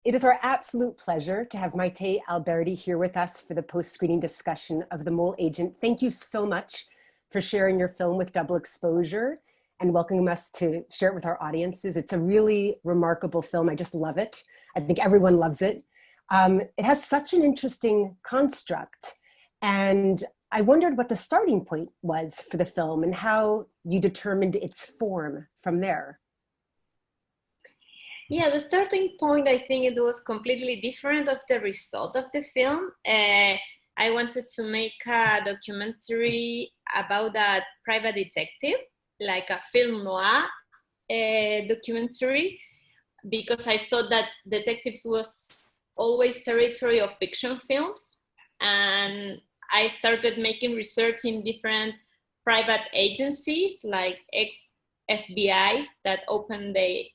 It is our absolute pleasure to have Maite Alberdi here with us for the post-screening discussion of The Mole Agent. Thank you so much for sharing your film with Double Exposure and welcoming us to share it with our audiences. It's a really remarkable film. I just love it. I think everyone loves it. It has such an interesting construct. And I wondered what the starting point was for the film and how you determined its form from there. Yeah, the starting point, I think it was completely different of the result of the film. I wanted to make a documentary about a private detective, like a film noir documentary, because I thought that detectives was always territory of fiction films. And I started making research in different private agencies, like ex-FBIs that opened the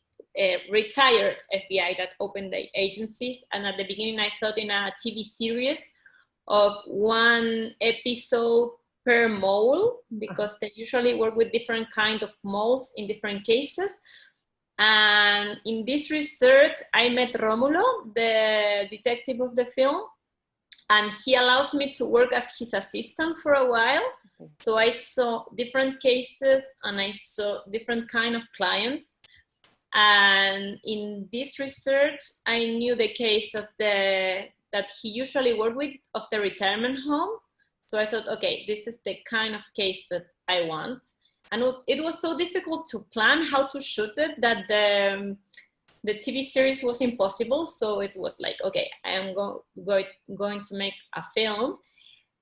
retired FBI that opened the agencies. And at the beginning, I thought in a TV series of one episode per mole, because they usually work with different kinds of moles in different cases. And in this research, I met Romulo, the detective of the film, and he allows me to work as his assistant for a while. So I saw different cases and I saw different kind of clients. And in this research, I knew the case of that he usually worked with of the retirement homes. So I thought, okay, this is the kind of case that I want. And it was so difficult to plan how to shoot it that the TV series was impossible. So it was like, okay, I am going to make a film.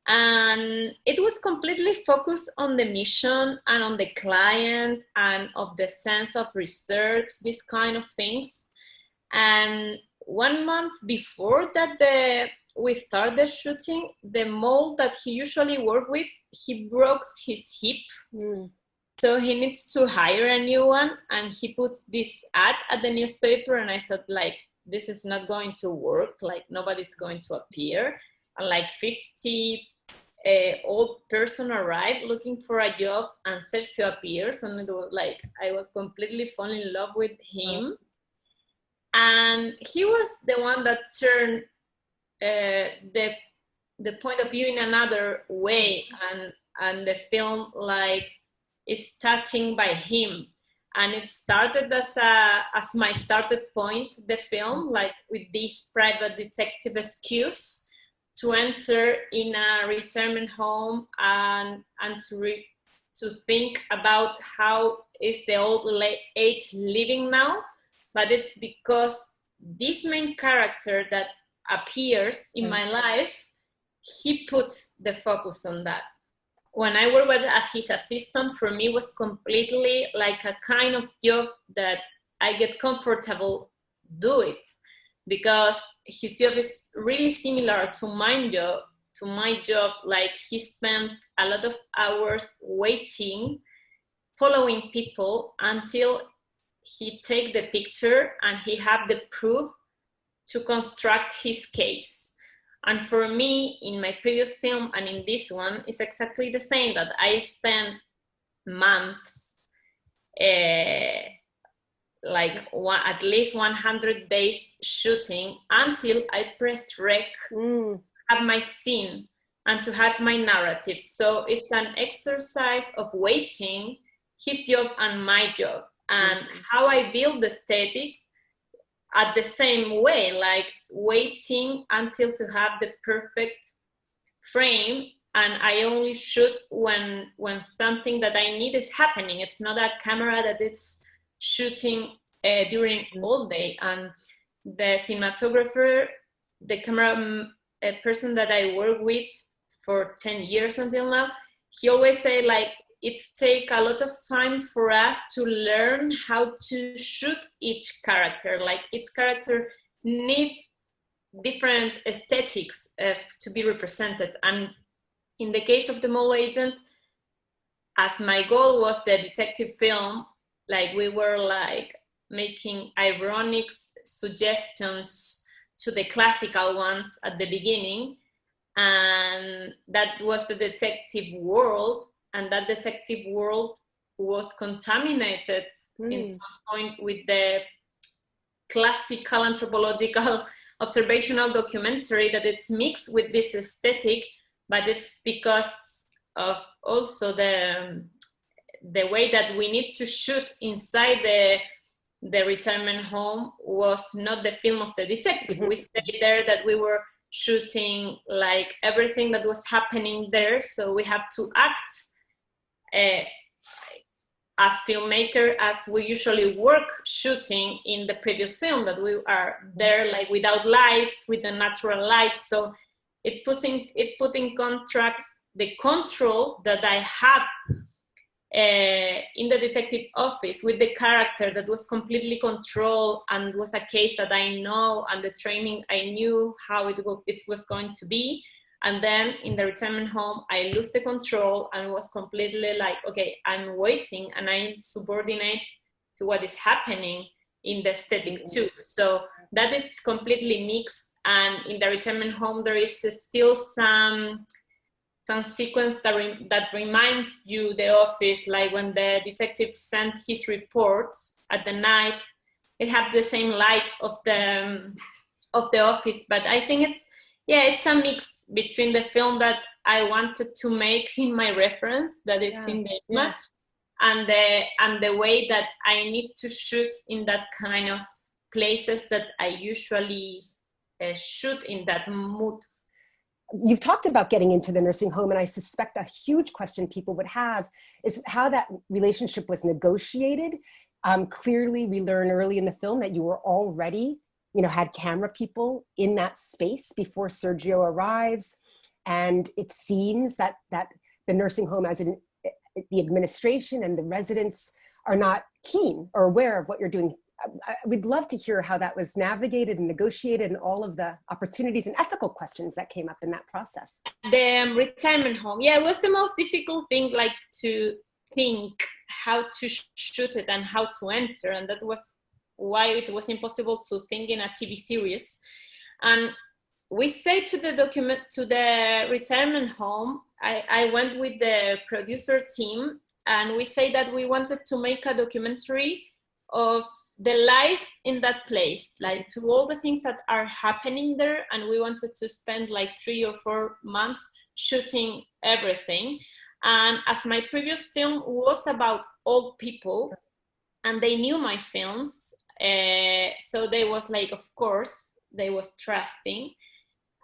And it was completely focused on the mission and on the client and of the sense of research, these kind of things. And 1 month before that we started shooting, the mole that he usually worked with, he broke his hip. So he needs to hire a new one, and he puts this ad at the newspaper, and I thought, like, this is not going to work, like nobody's going to appear. And like 50 old person arrived looking for a job, and Sergio appears, and it was like I was completely falling in love with him. And he was the one that turned the point of view in another way, and the film like is touching by him. And it started as my started point, the film, like with this private detective excuse to enter in a retirement home and to think about how is the old age living now. But it's because this main character that appears in my life, he puts the focus on that. When I work as his assistant, for me was completely like a kind of job that I get comfortable do it, because his job is really similar to my job. Like he spent a lot of hours waiting, following people until he take the picture and he have the proof to construct his case. And for me, in my previous film and in this one, it's exactly the same, that I spent months, at least 100 days shooting until I pressed rec, have my scene and to have my narrative. So it's an exercise of waiting, his job and my job, and how I build the aesthetics at the same way, like waiting until to have the perfect frame. And I only shoot when something that I need is happening. It's not a camera that it's shooting during all day. And the cinematographer, the camera person that I work with for 10 years until now, he always say like, it takes a lot of time for us to learn how to shoot each character. Like each character needs different aesthetics to be represented. And in the case of The Mole Agent, as my goal was the detective film, like we were like making ironic suggestions to the classical ones at the beginning. And that was the detective world. And that detective world was contaminated in some point with the classical anthropological observational documentary, that it's mixed with this aesthetic, but it's because of also the way that we need to shoot inside the retirement home was not the film of the detective. We say there that we were shooting like everything that was happening there, so we have to act as filmmaker as we usually work shooting in the previous film, that we are there like without lights, with the natural lights. So it put in contrast the control that I have in the detective office with the character that was completely controlled and was a case that I know, and the training I knew how it was going to be. And then in the retirement home, I lose the control and was completely like, okay, I'm waiting and I'm subordinate to what is happening in the aesthetic too. So that is completely mixed. And in the retirement home, there is still some sequence that reminds you the office, like when the detective sent his reports at the night, it has the same light of the office. But I think it's a mix between the film that I wanted to make in my reference, that it's in the image, and the way that I need to shoot in that kind of places that I usually shoot in that mood. You've talked about getting into the nursing home, and I suspect a huge question people would have is how that relationship was negotiated. Clearly, we learn early in the film that you were already, had camera people in that space before Sergio arrives. And it seems that the nursing home, as in the administration and the residents, are not keen or aware of what you're doing. We'd love to hear how that was navigated and negotiated, and all of the opportunities and ethical questions that came up in that process. The retirement home, it was the most difficult thing, like to think how to shoot it and how to enter, and that was why it was impossible to think in a TV series. And we say to the retirement home, I went with the producer team, and we say that we wanted to make a documentary of the life in that place, like to all the things that are happening there. And we wanted to spend like 3 or 4 months shooting everything. And as my previous film was about old people, and they knew my films, so they was like, of course, they was trusting.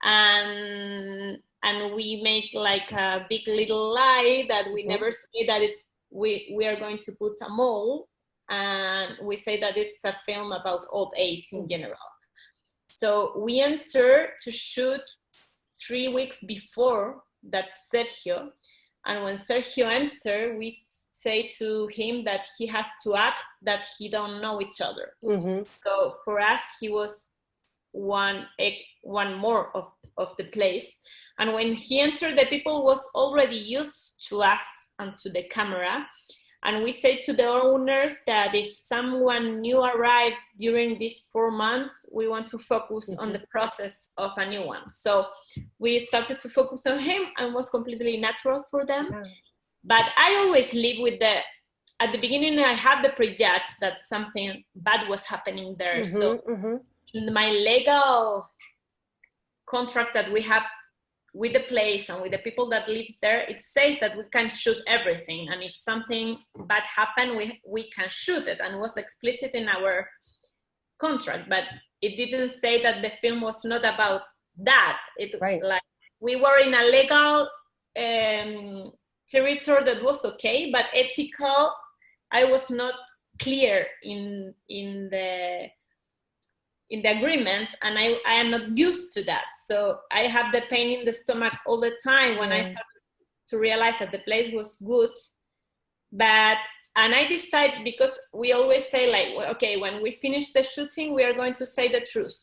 And we make like a big little lie that we never say that we are going to put a mole, and we say that it's a film about old age in general. So we enter to shoot 3 weeks before that Sergio, and when Sergio entered, we say to him that he has to act that he don't know each other. So for us, he was one more of the place. And when he entered, the people was already used to us and to the camera. And we say to the owners that if someone new arrived during these 4 months, we want to focus on the process of a new one. So we started to focus on him, and was completely natural for them. But I always live with at the beginning, I had the prejudge that something bad was happening there. In my legal contract that we have with the place and with the people that lives there, it says that we can shoot everything, and if something bad happened, we can shoot it, and it was explicit in our contract. But it didn't say that the film was not about that. Like we were in a legal territory that was okay, but ethical, I was not clear in the agreement, and I am not used to that. So I have the pain in the stomach all the time when I started to realize that the place was good. And I decided, because we always say like, okay, when we finish the shooting, we are going to say the truth.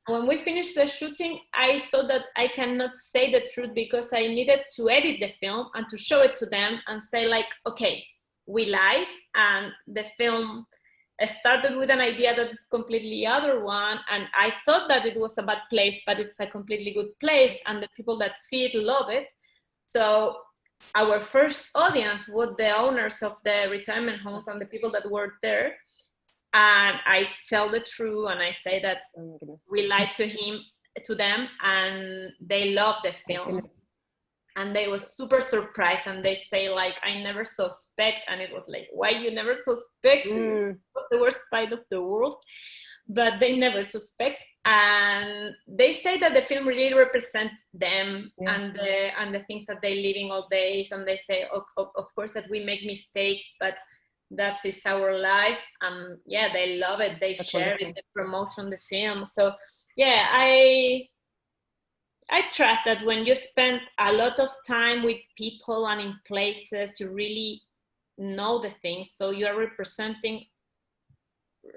When we finished the shooting, I thought that I cannot say the truth, because I needed to edit the film and to show it to them and say like, okay, we lied, and the film started with an idea that is completely other one, and I thought that it was a bad place, but it's a completely good place, and the people that see it love it. So our first audience were the owners of the retirement homes and the people that worked there. And I tell the truth, and I say that Oh my goodness. we lied to them, and they love the film. And they was super surprised, and they say like, I never suspect. And it was like, why you never suspect? It was the worst fight of the world. But they never suspect, and they say that the film really represents them, and the things that they living all days. And they say, of course, that we make mistakes, but that is our life. Yeah, they love it. They share it, they promotion the film. So yeah, I trust that when you spend a lot of time with people and in places, you really know the things. So you are representing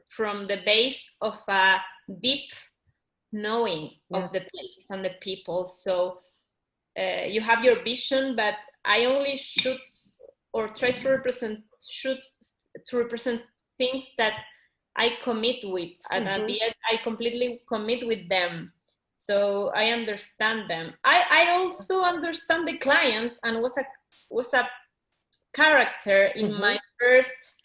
from the base of a deep knowing of the place and the people. So you have your vision, but I only shoot or try to represent things that I commit with, and at the end I completely commit with them. So I understand them. I also understand the client, and was a character in my first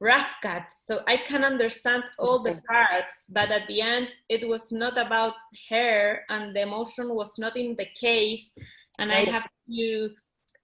rough cut, so I can understand all the parts, but at the end it was not about her, and the emotion was not in the case, and I have to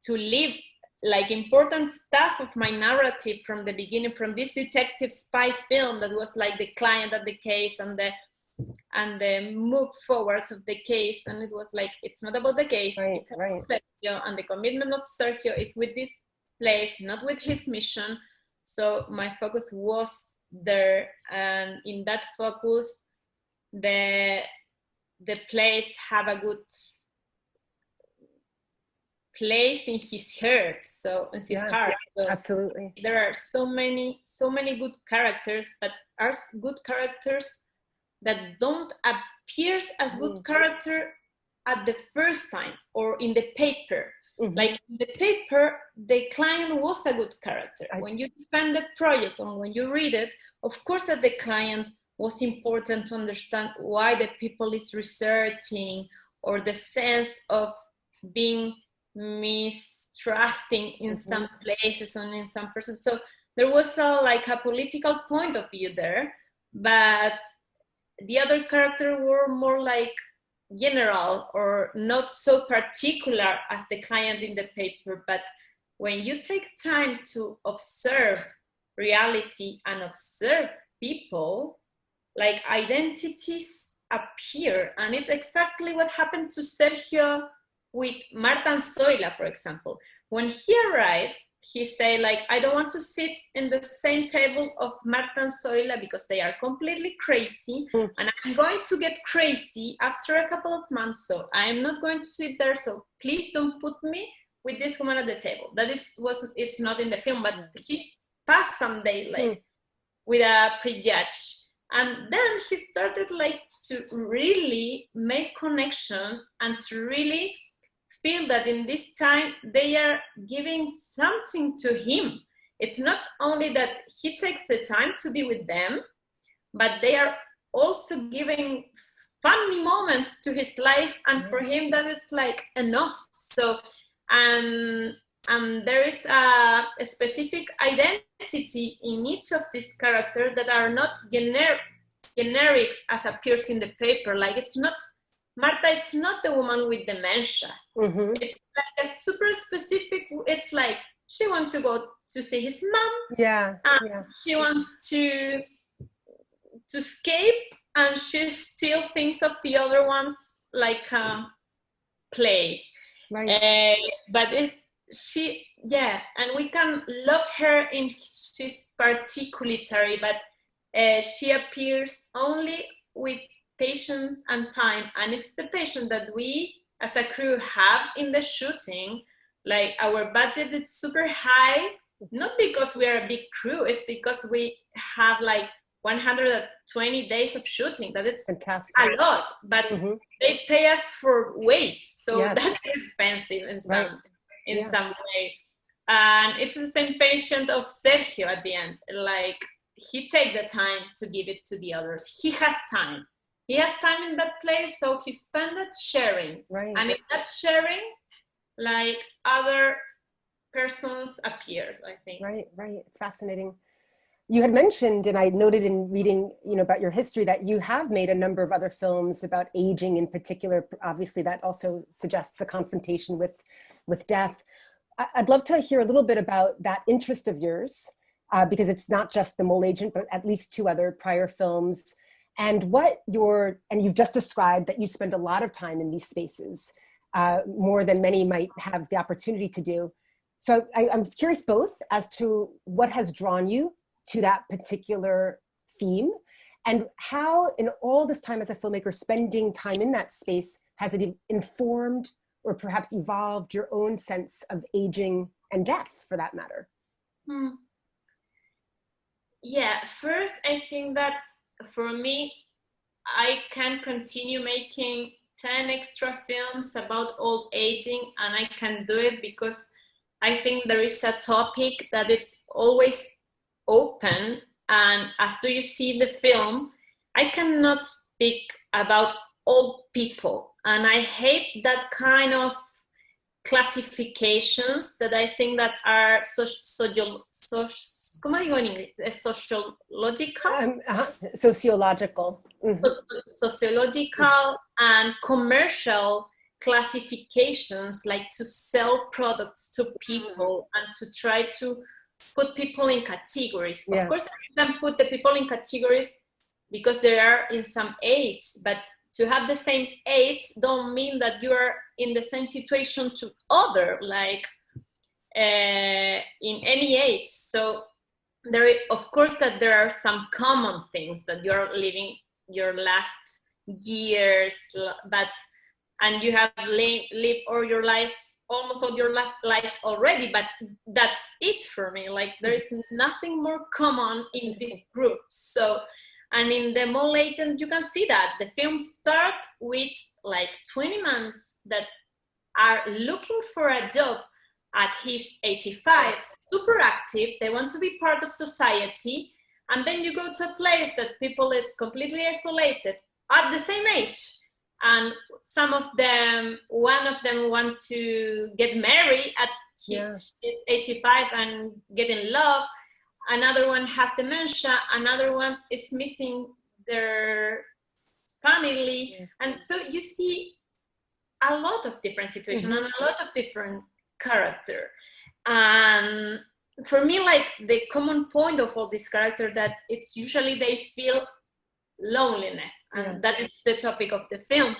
leave like important stuff of my narrative from the beginning, from this detective spy film that was like the client at the case and the move forwards of the case, and it was like, it's not about the case, it's about Sergio, and the commitment of Sergio is with this place, not with his mission. So my focus was there, and in that focus, the place have a good place in his heart. So in his heart. So absolutely. There are so many good characters, but are good characters that don't appear as good character at the first time or in the paper. Like in the paper, the client was a good character. When you defend the project or when you read it, of course that the client was important to understand why the people is researching, or the sense of being mistrusting in some places and in some persons. So there was like a political point of view there, but the other characters were more like general or not so particular as the client in the paper. But when you take time to observe reality and observe people, like identities appear. And it's exactly what happened to Sergio with Marta and Zoila, for example. When he arrived, he said, like, I don't want to sit in the same table of Marta and Zoila because they are completely crazy, and I'm going to get crazy after a couple of months, so I'm not going to sit there, so please don't put me with this woman at the table. It's not in the film, but he passed someday, like, with a prejudge. And then he started, like, to really make connections and to really feel that in this time they are giving something to him. It's not only that he takes the time to be with them, but they are also giving funny moments to his life, and for him that it's like enough. So and there is a specific identity in each of these characters that are not generics as appears in the paper. Like, it's not Marta, it's not the woman with dementia. It's like a super specific, it's like she wants to go to see his mom. She wants to escape, and she still thinks of the other ones like play. But and we can love her in she's particularity, but she appears only with patience and time, and it's the patience that we as a crew have in the shooting. Like, our budget is super high, not because we are a big crew, it's because we have like 120 days of shooting. That is fantastic. A lot, but they pay us for weights, so that's expensive in some way. And it's the same patient of Sergio at the end. Like, he take the time to give it to the others. He has time in that place, so he spent it sharing. And in that sharing, like, other persons appeared, I think. Right. It's fascinating. You had mentioned, and I noted in reading, about your history, that you have made a number of other films about aging in particular. Obviously, that also suggests a confrontation with death. I'd love to hear a little bit about that interest of yours, because it's not just The Mole Agent, but at least two other prior films. And you've just described that you spend a lot of time in these spaces, more than many might have the opportunity to do. So I'm curious both as to what has drawn you to that particular theme, and how in all this time as a filmmaker spending time in that space has it informed or perhaps evolved your own sense of aging and death, for that matter. Yeah, first I think that for me, I can continue making 10 extra films about old aging, and I can do it because I think there is a topic that it's always open. And as do you see the film, I cannot speak about old people, and I hate that kind of classifications that I think that are ¿cómo digo en inglés? Sociological? Sociological. Mm-hmm. Sociological and commercial classifications, like to sell products to people and to try to put people in categories. Yeah. Of course, you can put the people in categories because they are in some age, but to have the same age don't mean that you are in the same situation to other, like in any age. So there, of course, that there are some common things that you are living your last years, and you have lived all your life, almost all your life already, but that's it for me. Like there is nothing more common in this group. So, and in The Mole Agent, you can see that the film starts with like 20 months that are looking for a job at his 85, super active, they want to be part of society, and then you go to a place that people is completely isolated at the same age, and one of them want to get married at his 85 and get in love, another one has dementia, another one is missing their family, and so you see a lot of different situations and a lot of different character. And for me, like the common point of all these characters, that it's usually they feel loneliness, and that is the topic of the film.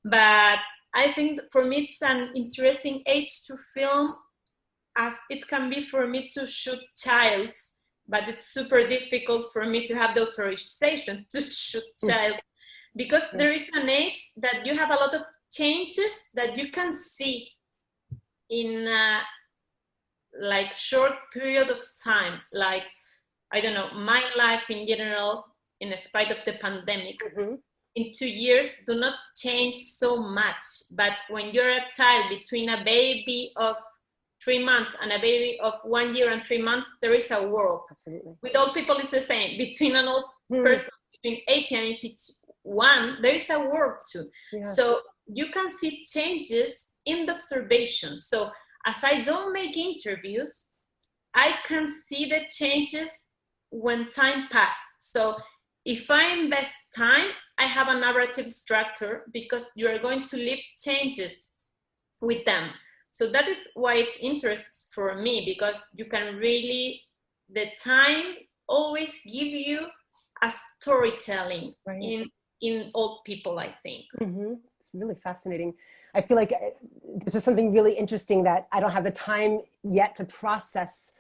But I think for me it's an interesting age to film, as it can be for me to shoot childs, but it's super difficult for me to have the authorization to shoot child, because there is an age that you have a lot of changes that you can see in a like short period of time. Like, I don't know, my life in general, in spite of the pandemic, in 2 years do not change so much. But when you're a child, between a baby of 3 months and a baby of 1 year and 3 months, there is a world. Absolutely. With old people, it's the same. Between an old person, between 80 and 81, there is a world too. Yeah. So you can see changes in the observation. So as I don't make interviews, I can see the changes when time passes. So if I invest time, I have a narrative structure, because you are going to live changes with them. So that is why it's interesting for me, because you can really, the time always give you a storytelling in old people, I think. It's really fascinating. I feel like there's just something really interesting that I don't have the time yet to process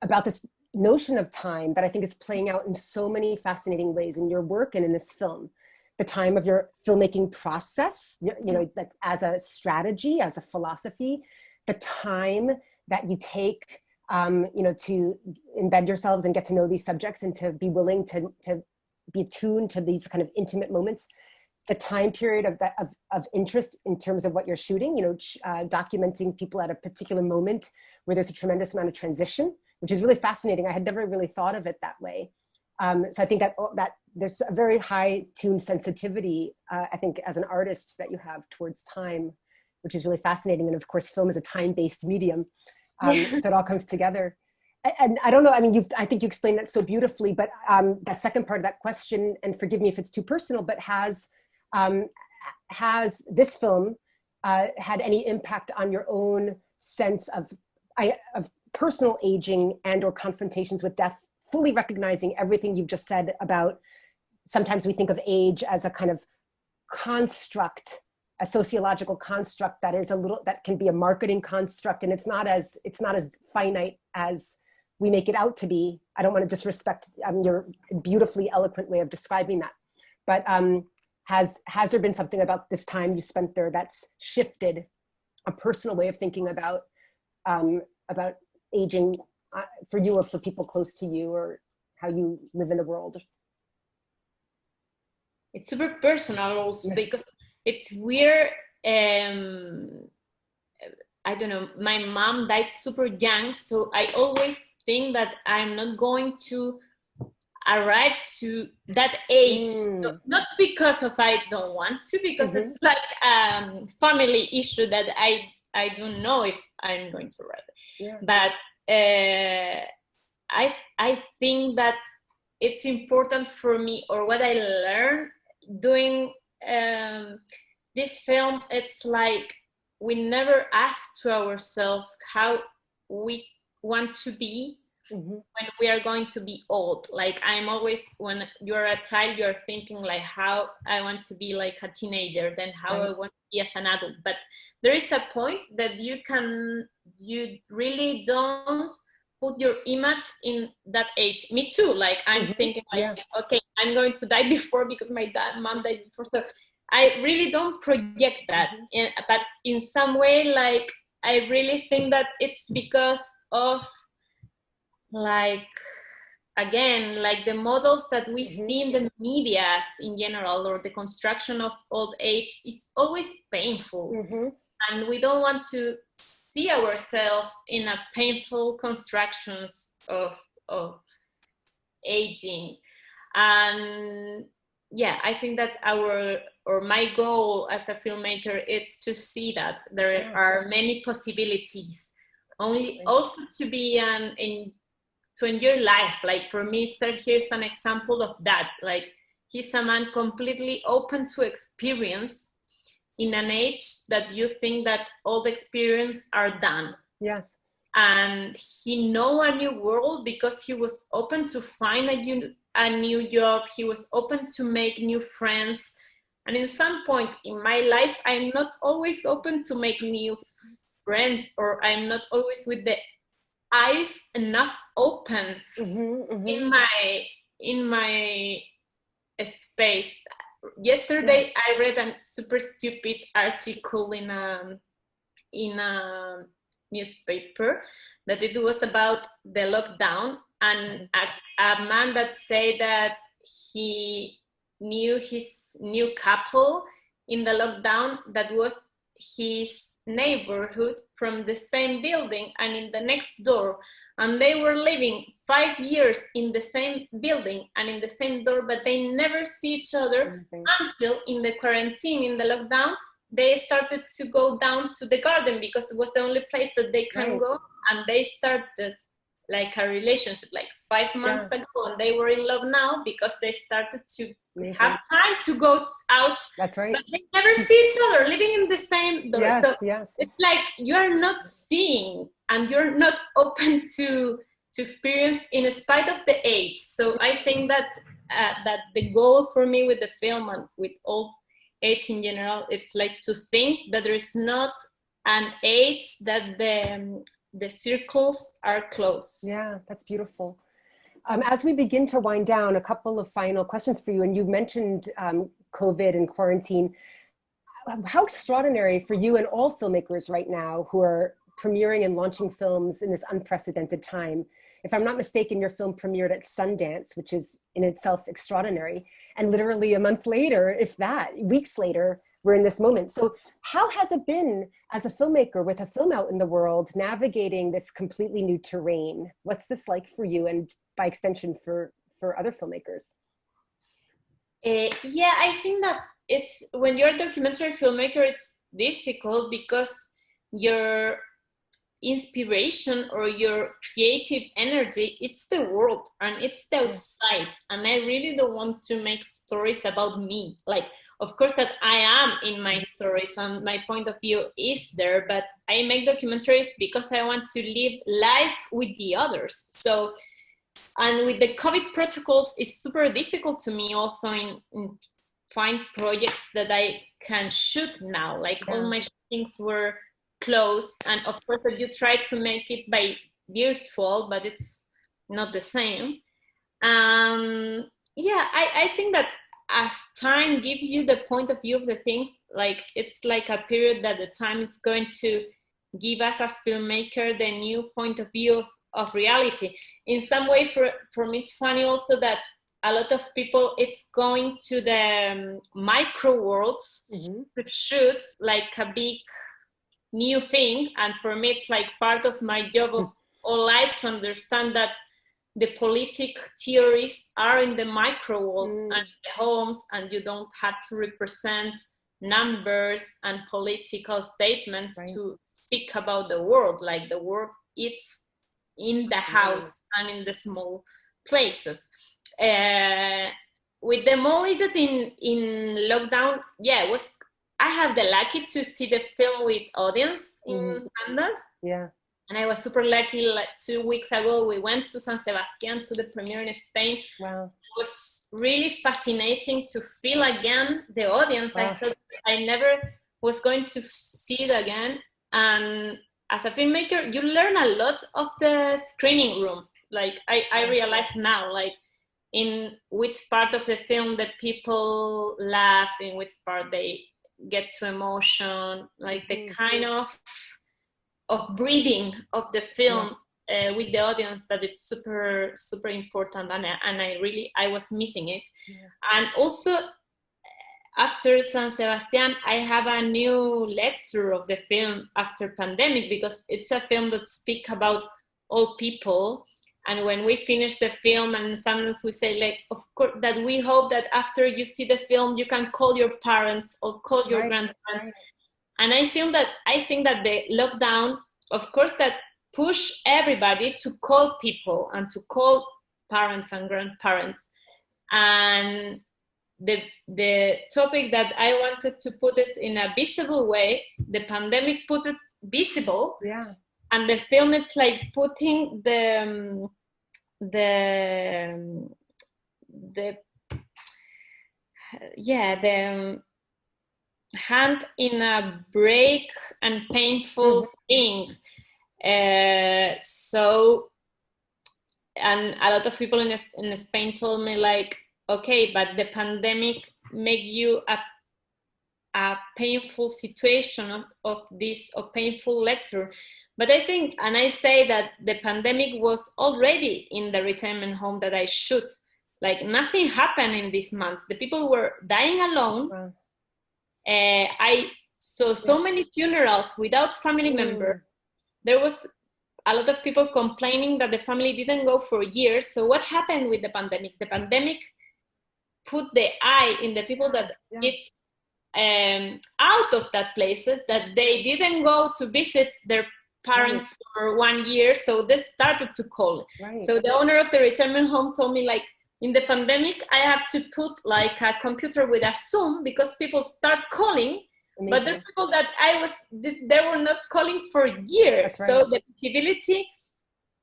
about this notion of time that I think is playing out in so many fascinating ways in your work and in this film. The time of your filmmaking process, like as a strategy, as a philosophy, the time that you take, to embed yourselves and get to know these subjects and to be willing to be attuned to these kind of intimate moments, the time period of interest in terms of what you're shooting, documenting people at a particular moment where there's a tremendous amount of transition, which is really fascinating. I had never really thought of it that way. So I think that there's a very high tuned sensitivity, I think, as an artist that you have towards time, which is really fascinating. And of course, film is a time-based medium. So it all comes together. And I don't know, I mean, I think you explained that so beautifully, but the second part of that question, and forgive me if it's too personal, but um, has this film had any impact on your own sense of personal aging and or confrontations with death, fully recognizing everything you've just said about sometimes we think of age as a kind of construct, a sociological construct that can be a marketing construct, and it's not as finite as we make it out to be. I don't want to disrespect your beautifully eloquent way of describing that, but has there been something about this time you spent there that's shifted a personal way of thinking about aging for you or for people close to you, or how you live in the world? It's super personal also, because it's weird. I don't know, my mom died super young, so I always think that I'm not going to arrive to that age. So not because of I don't want to, because it's like family issue that I don't know if I'm going to arrive. Yeah. But I think that it's important for me, or what I learned doing this film, it's like we never ask to ourselves how we want to be when we are going to be old. Like I'm always, when you're a child, you're thinking like how I want to be like a teenager, then how I want to be as an adult. But there is a point that you really don't put your image in that age. Me too. Like I'm thinking like, okay, I'm going to die before because my mom died before. So I really don't project that. But in some way, like I really think that it's because of, like, again, like the models that we see in the media in general, or the construction of old age is always painful. And we don't want to see ourselves in a painful constructions of aging. And yeah, I think that my goal as a filmmaker is to see that there are many possibilities, also to be to enjoy life. Like for me, Sergio is an example of that. Like he's a man completely open to experience in an age that you think that all the experience are done. Yes. And he know a new world because he was open to find a new job. He was open to make new friends. And in some points in my life, I'm not always open to make new friends, or I'm not always with the eyes enough open in my space. Yesterday I read a super stupid article in a newspaper that it was about the lockdown, and a man that said that he knew his new couple in the lockdown that was his neighborhood from the same building and in the next door, and they were living 5 years in the same building and in the same door, but they never see each other until in the quarantine, in the lockdown, they started to go down to the garden because it was the only place that they can go, and they started like a relationship like 5 months ago, and they were in love now because they started to have time to go out. That's right. But they never see each other, living in the same door. Yes, so yes. It's like you're not seeing and you're not open to experience in spite of the age. So I think that that the goal for me with the film and with all age in general, it's like to think that there is not an age that the circles are close. Yeah, that's beautiful. As we begin to wind down, a couple of final questions for you. And you mentioned COVID and quarantine. How extraordinary for you and all filmmakers right now who are premiering and launching films in this unprecedented time. If I'm not mistaken, your film premiered at Sundance, which is in itself extraordinary. And literally a month later, if that, weeks later, we're in this moment. So how has it been as a filmmaker with a film out in the world, navigating this completely new terrain? What's this like for you, and by extension for other filmmakers? Yeah, I think that it's, when you're a documentary filmmaker, it's difficult because you're inspiration or your creative energy, it's the world and it's the outside. And I really don't want to make stories about me. Like, of course that I am in my stories and my point of view is there, but I make documentaries because I want to live life with the others. So, and with the COVID protocols, it's super difficult to me also in find projects that I can shoot now. Like all my shootings were closed, and of course that you try to make it by virtual, but it's not the same. I think that as time gives you the point of view of the things, like it's like a period that the time is going to give us as filmmaker the new point of view of reality. In some way, for me, it's funny also that a lot of people, it's going to the micro worlds to shoot like a big new thing. And for me, it's like part of my job of all life to understand that the politic theories are in the micro worlds and the homes, and you don't have to represent numbers and political statements to speak about the world. Like the world is in the house and in the small places. With the mall edit in lockdown, I have the lucky to see the film with audience in Sundance. Yeah. And I was super lucky. Like 2 weeks ago, we went to San Sebastian to the premiere in Spain. Wow. It was really fascinating to feel again the audience. Wow. I thought I never was going to see it again. And as a filmmaker, you learn a lot of the screening room. Like I realize now, like in which part of the film the people laugh, in which part they get to emotion, like the kind of breathing of the film with the audience, that it's super, super important. And I was missing it. Yeah. And also after San Sebastian, I have a new lecture of the film after pandemic, because it's a film that speaks about all people. And when we finish the film, and sometimes we say, like, of course, that we hope that after you see the film, you can call your parents or call your grandparents. Right. And I think that the lockdown, of course, that push everybody to call people and to call parents and grandparents. And the topic that I wanted to put it in a visible way, the pandemic put it visible. Yeah. And the film, it's like putting the hand in a break and painful thing. So, and a lot of people in Spain told me, like, okay, but the pandemic make you a painful situation of this, a painful lecture. But I think, and I say that the pandemic was already in the retirement home that I shoot. Like nothing happened in these months. The people were dying alone. Wow. I saw so many funerals without family members. There was a lot of people complaining that the family didn't go for years. So what happened with the pandemic? The pandemic put the eye in the people that it's out of that places, that they didn't go to visit their parents for 1 year. So they started to call. Right. So the owner of the retirement home told me, like, in the pandemic, I have to put like a computer with a Zoom because people start calling. Amazing. But there are people that they were not calling for years. Right. So the visibility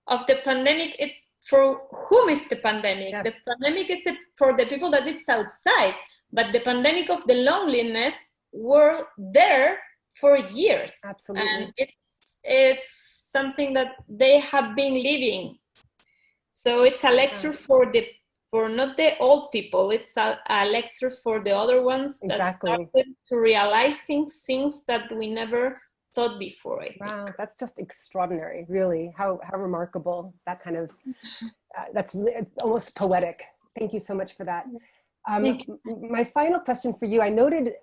of the pandemic, it's for whom is the pandemic? Yes. The pandemic is for the people that it's outside. But the pandemic of the loneliness were there for years. Absolutely. And it's something that they have been living. So it's a lecture for not the old people, it's a lecture for the other ones that started to realize things that we never thought before. I think. Wow, that's just extraordinary, really. How remarkable, that kind of, that's really, almost poetic. Thank you so much for that. My final question for you, I noted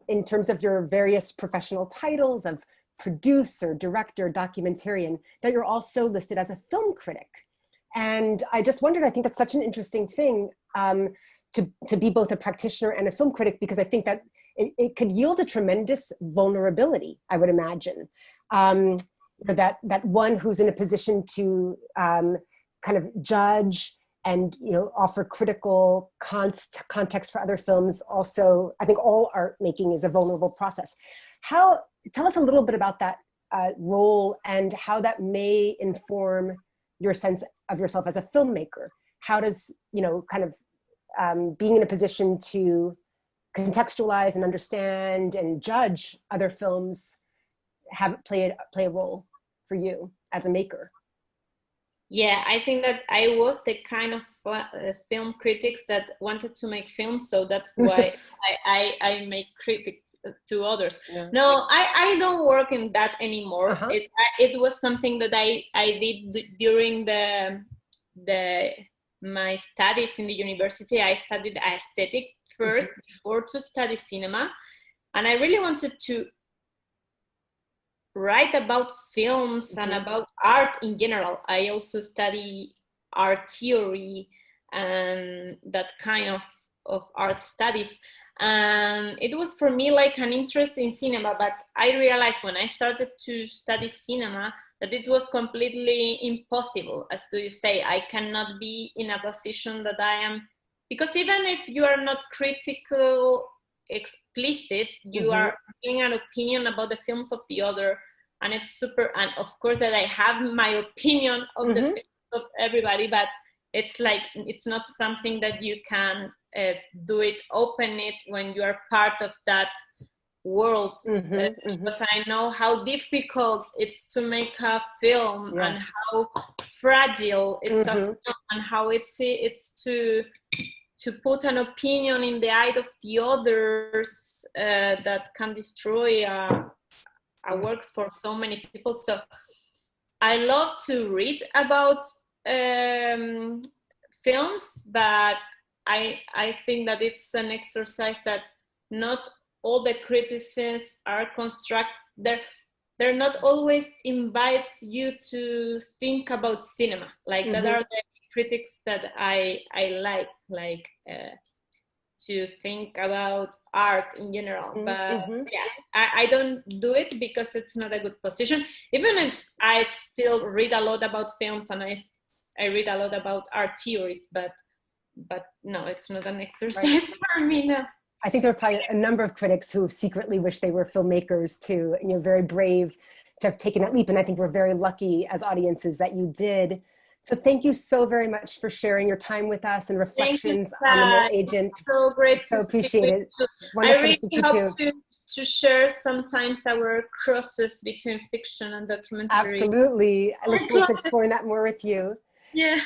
in terms of your various professional titles of producer, director, documentarian, that you're also listed as a film critic. And I just wondered, I think that's such an interesting thing to be both a practitioner and a film critic, because I think that it could yield a tremendous vulnerability, I would imagine. that one who's in a position to kind of judge and offer critical context for other films. Also, I think all art making is a vulnerable process. Tell us a little bit about that role and how that may inform your sense of yourself as a filmmaker. How does kind of being in a position to contextualize and understand and judge other films play a role for you as a maker? Yeah, I think that I was the kind of film critics that wanted to make films, so that's why I make critics to others. Yeah. No, I don't work in that anymore. Uh-huh. It was something that I did during my studies in the university. I studied aesthetic first before to study cinema, and I really wanted to write about films and about art in general. I also study art theory and that kind of art studies. And it was for me like an interest in cinema, but I realized when I started to study cinema that it was completely impossible. As you say, I cannot be in a position that I am, because even if you are not critical, explicit, you are giving an opinion about the films of the other, and it's super. And of course that I have my opinion on the films of everybody, but it's like it's not something that you can do it, open it when you are part of that world, because I know how difficult it's to make a film, and how fragile it's a film, and how it's to put an opinion in the eye of the others that can destroy a work for so many people. So I love to read about films, but I think that it's an exercise that not all the criticisms are constructed. They're not always invite you to think about cinema. Like that are the critics that I like to think about art in general. But yeah, I don't do it because it's not a good position. Even if I still read a lot about films and I read a lot about art theories, but no, it's not an exercise for me now. I think there are probably a number of critics who secretly wish they were filmmakers too, very brave to have taken that leap. And I think we're very lucky as audiences that you did. So thank you so very much for sharing your time with us and reflections on The Mole Agent. So great to appreciate it. I really hope to share sometimes our crosses between fiction and documentary. Absolutely. I look forward to exploring that more with you. Yeah.